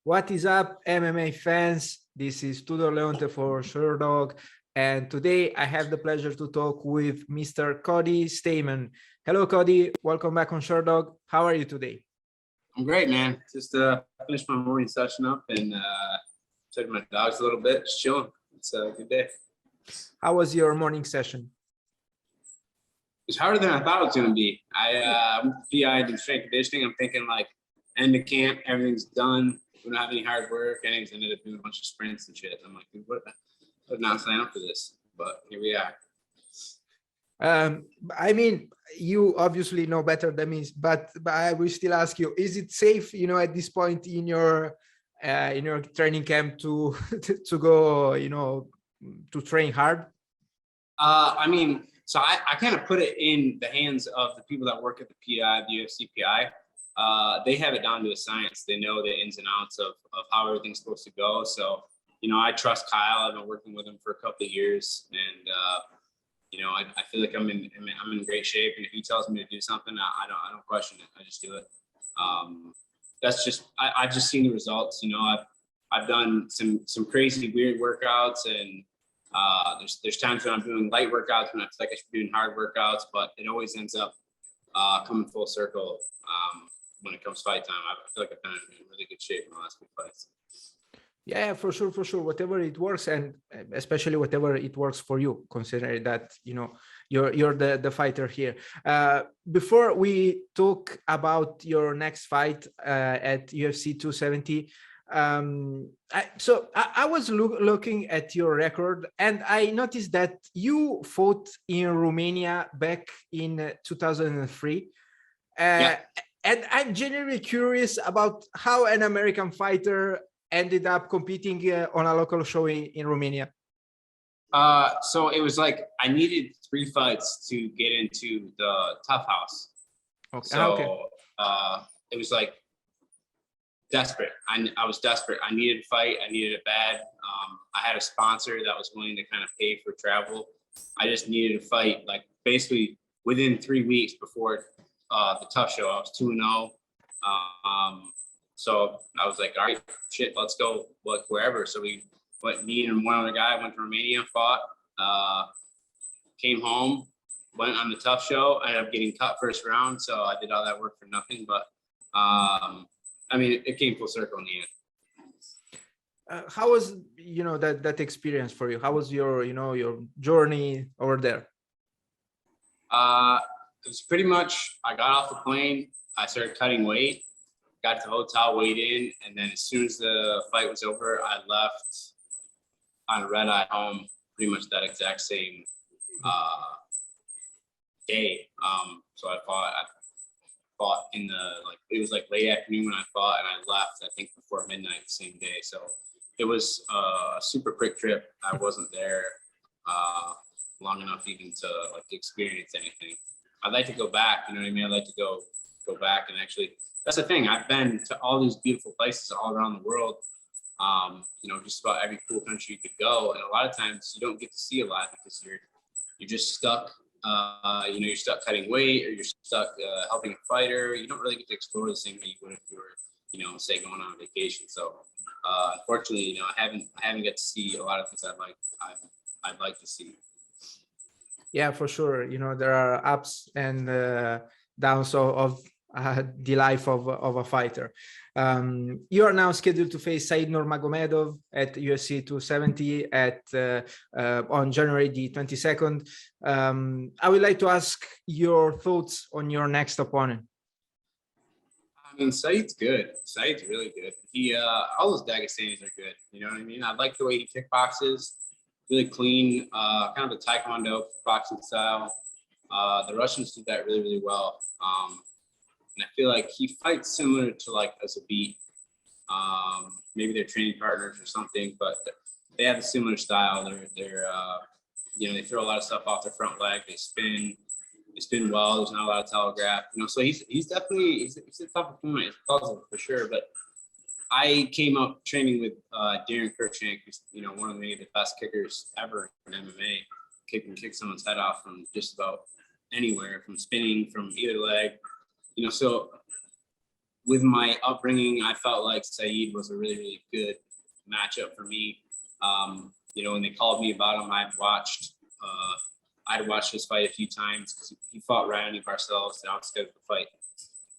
What is up, MMA fans? This is Tudor Leonte for Sherdog, and today I have the pleasure to talk with Mr. Cody Stamann. Hello, Cody. Welcome back on Sherdog. How are you today? I'm great, man. Just finished my morning session up and took my dogs a little bit, just chilling. It's a good day. How was your morning session? It's harder than I thought it was going to be. I'm PI'd in strength conditioning. I'm thinking like end of camp, everything's done. We don't have any hard work. I ended up doing a bunch of sprints and shit. I'm like, dude, what? I did not sign up for this, but here we are. I mean, you obviously know better than me, but I will still ask you: is it safe, at this point in your training camp to to go, to train hard? I mean, so I kind of put it in the hands of the people that work at the PI, the UFC PI. They have it down to a science. They know the ins and outs of how everything's supposed to go. So, I trust Kyle. I've been working with him for a couple of years, and I feel like I'm in great shape. And if he tells me to do something, I don't question it. I just do it. That's just I've just seen the results. I've done some crazy weird workouts, and there's times when I'm doing light workouts when I feel like I should be doing hard workouts, but it always ends up coming full circle. When it comes fight time, I feel like I've been in really good shape in the last few fights. Yeah, for sure. Whatever it works, and especially whatever it works for you, considering that you're the fighter here. Before we talk about your next fight at UFC 270, I was looking at your record, and I noticed that you fought in Romania back in 2003. Yeah. And I'm genuinely curious about how an American fighter ended up competing on a local show in Romania. So it was like I needed 3 fights to get into the Tough House. Okay. So it was like desperate. I was desperate. I needed a fight. I needed it bad. I had a sponsor that was willing to kind of pay for travel. I just needed a fight, like basically within 3 weeks before the Tough Show. I was 2-0. So I was like, all right, shit, let's go wherever. So we went, me and one other guy went to Romania, fought, came home, went on the Tough Show, ended up getting cut first round. So I did all that work for nothing, but I mean, it came full circle in the end. How was, that experience for you? How was your journey over there? It was pretty much, I got off the plane, I started cutting weight, got to the hotel, weighed in, and then as soon as the fight was over, I left on a red eye home pretty much that exact same day. So I fought in it was like late afternoon when I fought, and I left, I think, before midnight the same day. So it was a super quick trip. I wasn't there long enough even to experience anything. I'd like to go back, you know what I mean? I'd like to go back and actually, that's the thing. I've been to all these beautiful places all around the world. Just about every cool country you could go. And a lot of times you don't get to see a lot because you're just stuck, you're stuck cutting weight, or you're stuck helping a fighter. You don't really get to explore the same way you would if you were, say, going on vacation. So unfortunately, I haven't got to see a lot of things I'd like to see. Yeah, for sure. There are ups and downs of the life of a fighter. You are now scheduled to face Said Nurmagomedov at UFC 270 on January the 22nd. I would like to ask your thoughts on your next opponent. I mean, Said's good. Said's really good. All those Dagestanis are good. You know what I mean? I like the way he kickboxes. Really clean, kind of a Taekwondo boxing style. The Russians do that really, really well. And I feel like he fights similar to as a beat. Maybe they're training partners or something, but they have a similar style. They're they throw a lot of stuff off their front leg. They spin well. There's not a lot of telegraph. So he's definitely he's a tough opponent. It's a puzzle for sure. But I came up training with Darren Cruikshank, who's one of the best kickers ever in MMA. Kick someone's head off from just about anywhere, from spinning, from either leg. So with my upbringing, I felt like Said was a really, really good matchup for me. You know, when they called me about him, I'd watched his fight a few times because he fought Ryan Barcelos. I was scheduled to fight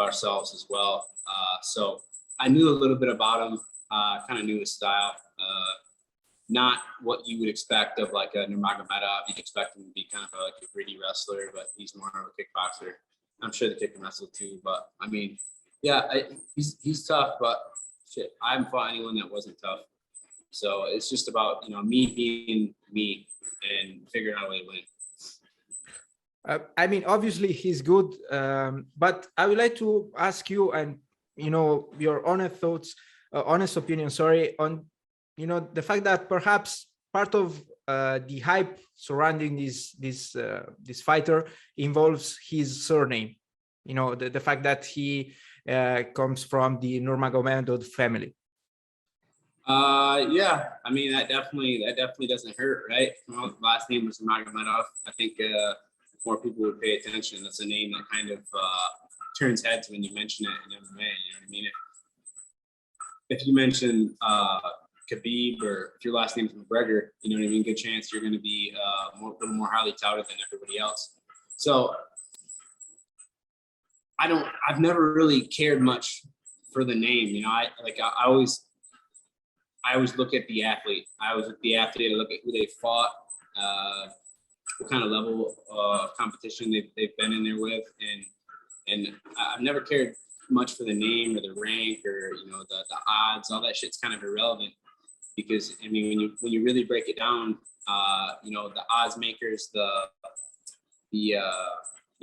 Barcelos as well. So I knew a little bit about him, kind of knew his style. Not what you would expect of like a Nurmagomedov. You'd expect him to be kind of like a gritty wrestler, but he's more of a kickboxer. I'm sure the kick can wrestle too, but I mean, yeah, he's tough, but shit, I haven't fought anyone that wasn't tough. So it's just about, you know, me being me and figuring out a way to win. I mean, obviously he's good, but I would like to ask you, and you know, your honest opinion, sorry, on, you know, the fact that perhaps part of the hype surrounding this fighter involves his surname. You know, the fact that he comes from the Nurmagomedov family. Yeah, I mean that definitely doesn't hurt, right? Well, last name was Nurmagomedov. I think more people would pay attention. That's a name that kind of turns heads when you mention it in MMA. You know what I mean? If you mention Khabib, or if your last name's McGregor, you know what I mean? Good chance you're going to be a little more highly touted than everybody else. So I've never really cared much for the name. You know, I always look at the athlete. I always look at the athlete. I look at who they fought, what kind of level of competition they've been in there with, and I've never cared much for the name or the rank or, you know, the odds. All that shit's kind of irrelevant, because I mean when you really break it down, you know, the odds makers, you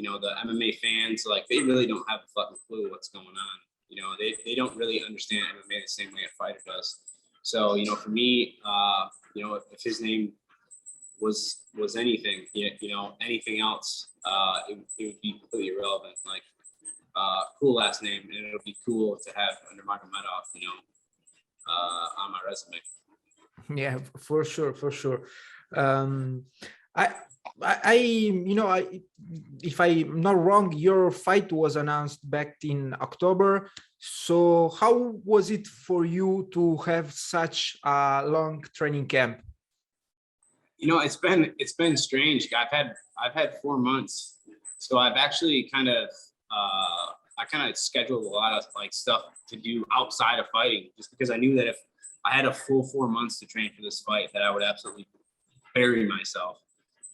know, the MMA fans, like, they really don't have a fucking clue what's going on. You know, they don't really understand MMA the same way a fighter does. So, you know, for me, you know, if his name was anything, you know, anything else, it would be completely irrelevant. Like, cool last name, and it'll be cool to have Nurmagomedov, you know, on my resume. Yeah, for sure. I you know, if I'm not wrong, your fight was announced back in October. So how was it for you to have such a long training camp? You know, it's been strange. I've had 4 months, so I've actually kind of I kind of scheduled a lot of like stuff to do outside of fighting, just because I knew that if I had a full 4 months to train for this fight, that I would absolutely bury myself.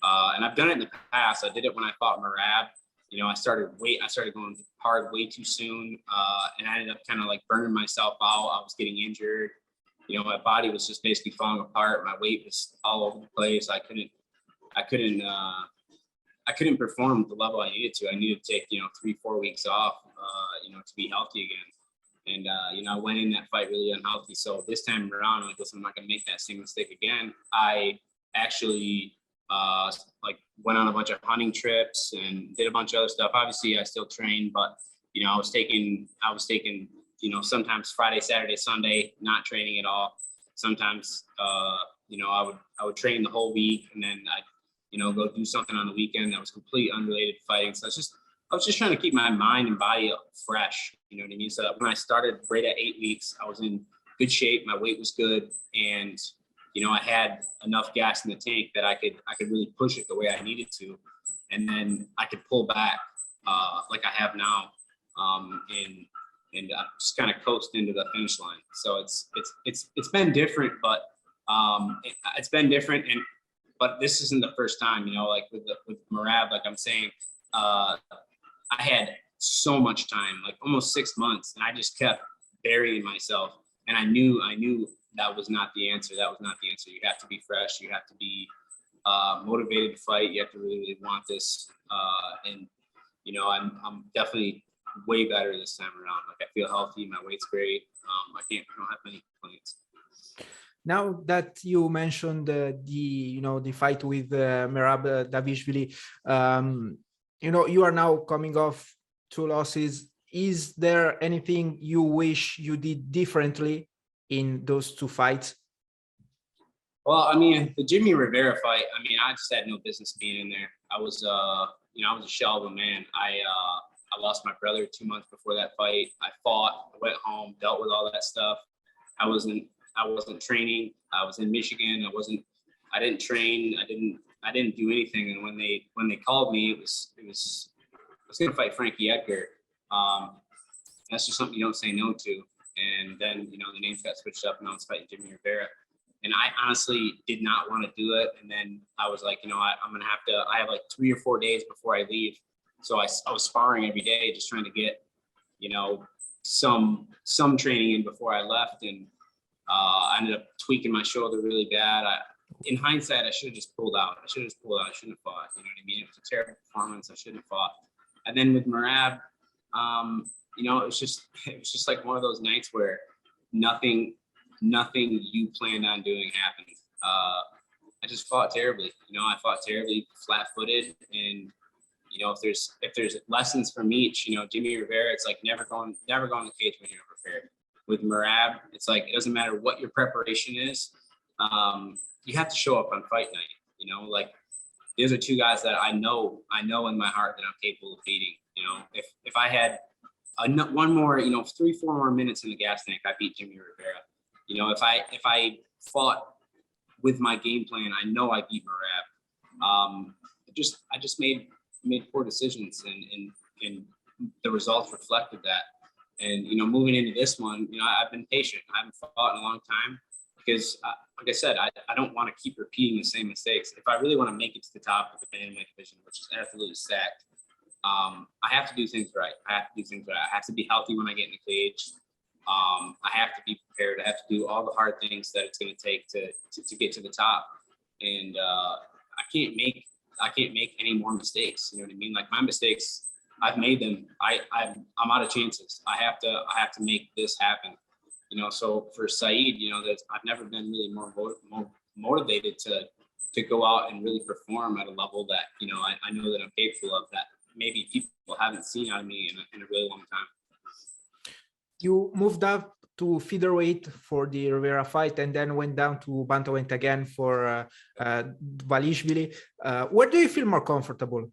And I've done it in the past. I did it when I fought Merab. You know, I started going hard way too soon, and I ended up kind of like burning myself out. I was getting injured. You know, my body was just basically falling apart. My weight was all over the place. I couldn't perform at the level I needed to. I needed to take, you know, 3-4 weeks off, you know, to be healthy again. And, you know, I went in that fight really unhealthy. So this time around, I'm like, listen, I'm not going to make that same mistake again. I actually, like, went on a bunch of hunting trips and did a bunch of other stuff. Obviously, I still trained, but, you know, I was taking, you know, sometimes Friday, Saturday, Sunday, not training at all. Sometimes, you know, I would train the whole week, and then I'd, you know, go do something on the weekend that was completely unrelated to fighting. So I was just trying to keep my mind and body fresh. You know what I mean? So when I started right at 8 weeks, I was in good shape. My weight was good, and, you know, I had enough gas in the tank that I could really push it the way I needed to, and then I could pull back like I have now, and just kind of coast into the finish line. So it's been different, but it's been different, but this isn't the first time. You know, like with Merab, like I'm saying, I had so much time, like almost 6 months, and I just kept burying myself. And I knew that was not the answer. That was not the answer. You have to be fresh. You have to be motivated to fight. You have to really, really want this. And, you know, I'm definitely way better this time around. Like, I feel healthy. My weight's great. I don't have many complaints. Now that you mentioned the fight with Merab Dvalishvili, you know, you are now coming off 2 losses. Is there anything you wish you did differently in those 2 fights? Well, I mean, the Jimmie Rivera fight, I mean, I just had no business being in there. I was, you know, I was a shell of a man. I lost my brother 2 months before that fight. I fought, I went home, dealt with all that stuff. I wasn't training. I was in Michigan. I didn't train. I didn't do anything. And when they called me, I was going to fight Frankie Edgar. That's just something you don't say no to. And then, you know, the names got switched up and I was fighting Jimmie Rivera. And I honestly did not want to do it. And then I was like, you know, I'm going to have to, I have like 3 or 4 days before I leave. So I was sparring every day, just trying to get, you know, some training in before I left. And I ended up tweaking my shoulder really bad. In hindsight, I should have just pulled out. I shouldn't have fought. You know what I mean? It was a terrible performance. I shouldn't have fought. And then with Merab, you know, it was just like one of those nights where nothing you planned on doing happened. I just fought terribly. You know, I fought terribly, flat-footed, and you know, if there's lessons from each, you know, Jimmie Rivera, it's like never go in the cage when you're prepared. With Merab, it's like it doesn't matter what your preparation is. You have to show up on fight night. You know, like these are 2 guys that I know in my heart that I'm capable of beating. You know, if I had one more, you know, 3-4 more minutes in the gas tank, I beat Jimmie Rivera. You know, if I fought with my game plan, I know I beat Merab. I just made poor decisions, and the results reflected that. And you know, moving into this one, you know, I've been patient. I haven't fought in a long time because, like I said, I don't want to keep repeating the same mistakes. If I really want to make it to the top of the bantamweight division, which is absolutely stacked, I have to do things right. I have to be healthy when I get in the cage. I have to be prepared. I have to do all the hard things that it's going to take to get to the top. And I can't make any more mistakes. You know what I mean? Like my mistakes, I've made them. I'm out of chances. I have to make this happen. You know, so for Said, you know, that I've never been really more motivated to go out and really perform at a level that, you know, I know that I'm capable of, that maybe people haven't seen out of me in a really long time. You moved up to featherweight for the Rivera fight and then went down to bantamweight again for Dvalishvili. Where do you feel more comfortable?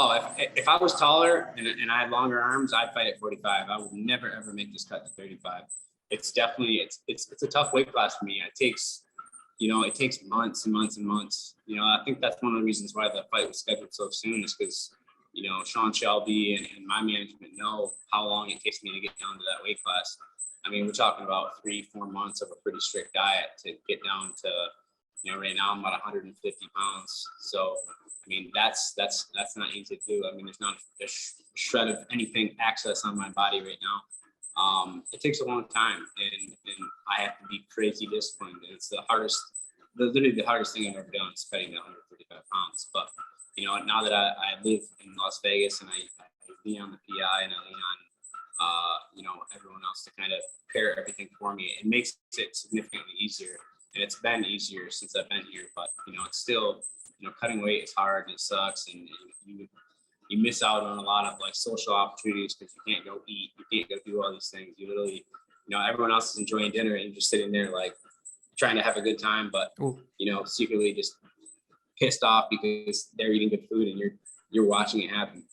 Oh, if I was taller and I had longer arms, I'd fight at 45. I would never ever make this cut to 35. It's definitely it's a tough weight class for me. It takes months and months and months. You know, I think that's one of the reasons why the fight was scheduled so soon, is because, you know, Sean Shelby and my management know how long it takes me to get down to that weight class. I mean, we're talking about 3-4 months of a pretty strict diet to get down to, you know, right now I'm about 150 pounds. So, I mean, that's not easy to do. I mean, there's not a shred of anything access on my body right now. It takes a long time, and I have to be crazy disciplined. It's literally the hardest thing I've ever done is cutting to 135 pounds. But, you know, now that I live in Las Vegas and I lean on the PI and I lean on, you know, everyone else to kind of pair everything for me, it makes it significantly easier. And it's been easier since I've been here, but, you know, it's still, you know, cutting weight is hard and it sucks, and you miss out on a lot of like social opportunities because you can't go eat, you can't go do all these things. You literally, you know, everyone else is enjoying dinner and you're just sitting there like trying to have a good time, but you know, secretly just pissed off because they're eating good food and you're watching it happen.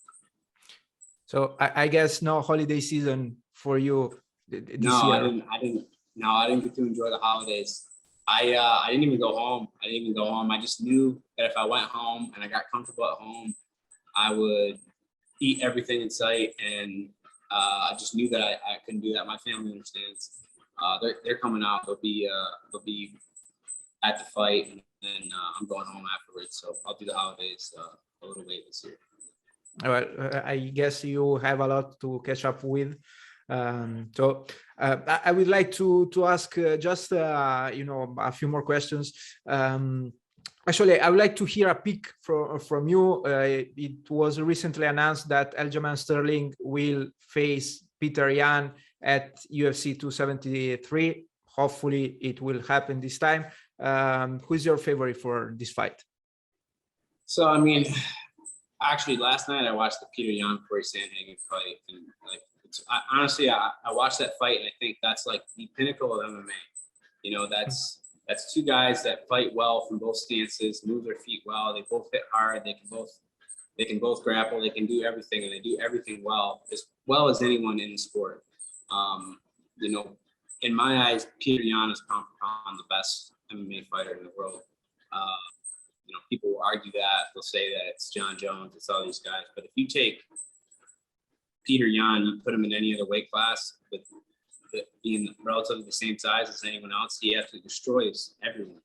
So I guess no holiday season for you this year. I didn't get to enjoy the holidays. I didn't even go home. I just knew that if I went home and I got comfortable at home, I would eat everything in sight, and I just knew that I couldn't do that. My family understands. They're coming out. They'll be at the fight, and then I'm going home afterwards. So I'll do the holidays a little late this year. Well, I guess you have a lot to catch up with. So I would like to ask just you know, a few more questions. Actually, I would like to hear a pick from you. It was recently announced that Aljamain Sterling will face Petr Yan at UFC 273. Hopefully, it will happen this time. Who's your favorite for this fight? So, I mean, actually, last night I watched the Petr Yan Corey Sandhagen fight, and like, honestly, I watched that fight, and I think that's like the pinnacle of MMA. You know, that's 2 guys that fight well from both stances, move their feet well. They both hit hard. They can both They can both grapple. They can do everything, and they do everything well as anyone in the sport. You know, in my eyes, Petr Yan is pound for pound the best MMA fighter in the world. You know, people will argue that. They'll say that it's John Jones, it's all these guys. But if you take Petr Yan, you put him in any other weight class, with being relatively the same size as anyone else, he absolutely destroys everyone.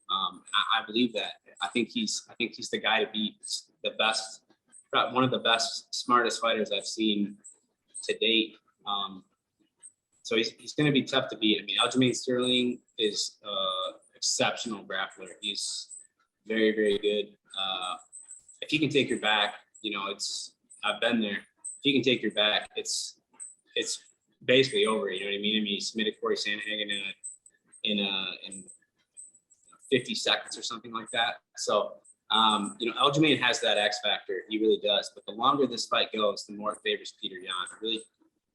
I believe that. I think he's the guy to beat. The best, one of the best, smartest fighters I've seen to date. So he's going to be tough to beat. I mean, Aljamain Sterling is exceptional grappler. He's very, very good. If he can take your back, you know, I've been there. If he can take your back, it's basically over. You know what I mean? I mean, he submitted Corey Sandhagen in 50 seconds or something like that. So, you know, Aljamain has that X factor. He really does. But the longer this fight goes, the more it favors Petr Yan.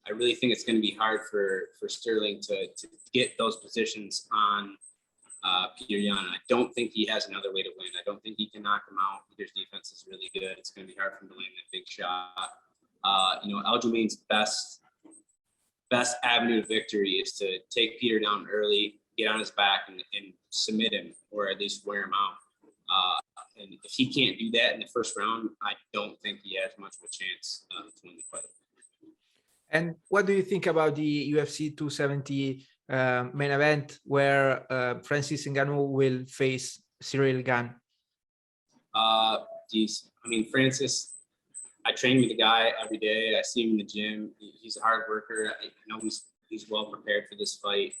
I really think it's going to be hard for Sterling to get those positions on Petr Yan. I don't think he has another way to win. I don't think he can knock him out. Peter's defense is really good. It's going to be hard for him to land that big shot. You know, Aljamain's best avenue to victory is to take Peter down early, get on his back, and submit him, or at least wear him out. And if he can't do that in the first round, I don't think he has much of a chance to win the fight. And what do you think about the UFC 270 main event where Francis Ngannou will face Ciryl Gane? I mean, Francis, I train with the guy every day. I see him in the gym. He's a hard worker. I know he's well prepared for this fight.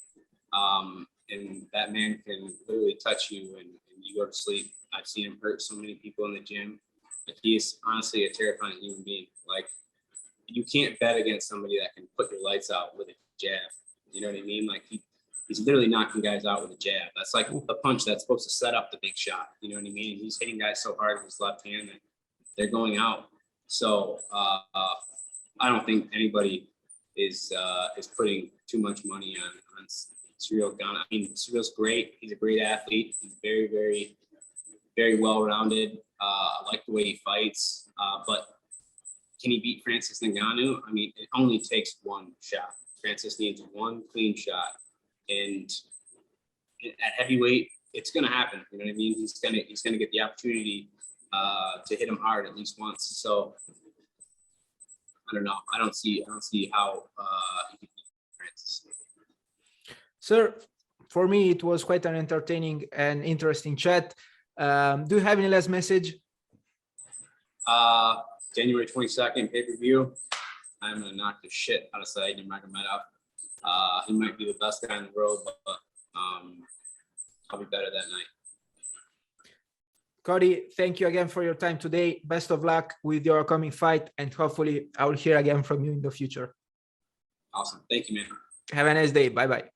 And that man can literally touch you and you go to sleep. I've seen him hurt so many people in the gym. But he is honestly a terrifying human being. Like, you can't bet against somebody that can put your lights out with a jab. You know what I mean? Like, he's literally knocking guys out with a jab. That's like a punch that's supposed to set up the big shot. You know what I mean? He's hitting guys so hard with his left hand that they're going out. So I don't think anybody is putting too much money on Ciryl Gane. I mean, Ciryl's great. He's a great athlete. He's very, very, very well-rounded. I like the way he fights. But can he beat Francis Ngannou? I mean, it only takes one shot. Francis needs one clean shot. And at heavyweight, it's going to happen. You know what I mean? He's going to get the opportunity to hit him hard at least once. So I don't know. I don't see how he can beat Francis. Sir, for me, it was quite an entertaining and interesting chat. Do you have any last message? January 22nd, pay-per-view. I'm going to knock the shit out of Said Nurmagomedov. He might be the best guy in the world, but I'll be better that night. Cody, thank you again for your time today. Best of luck with your upcoming fight, and hopefully I will hear again from you in the future. Awesome. Thank you, man. Have a nice day. Bye-bye.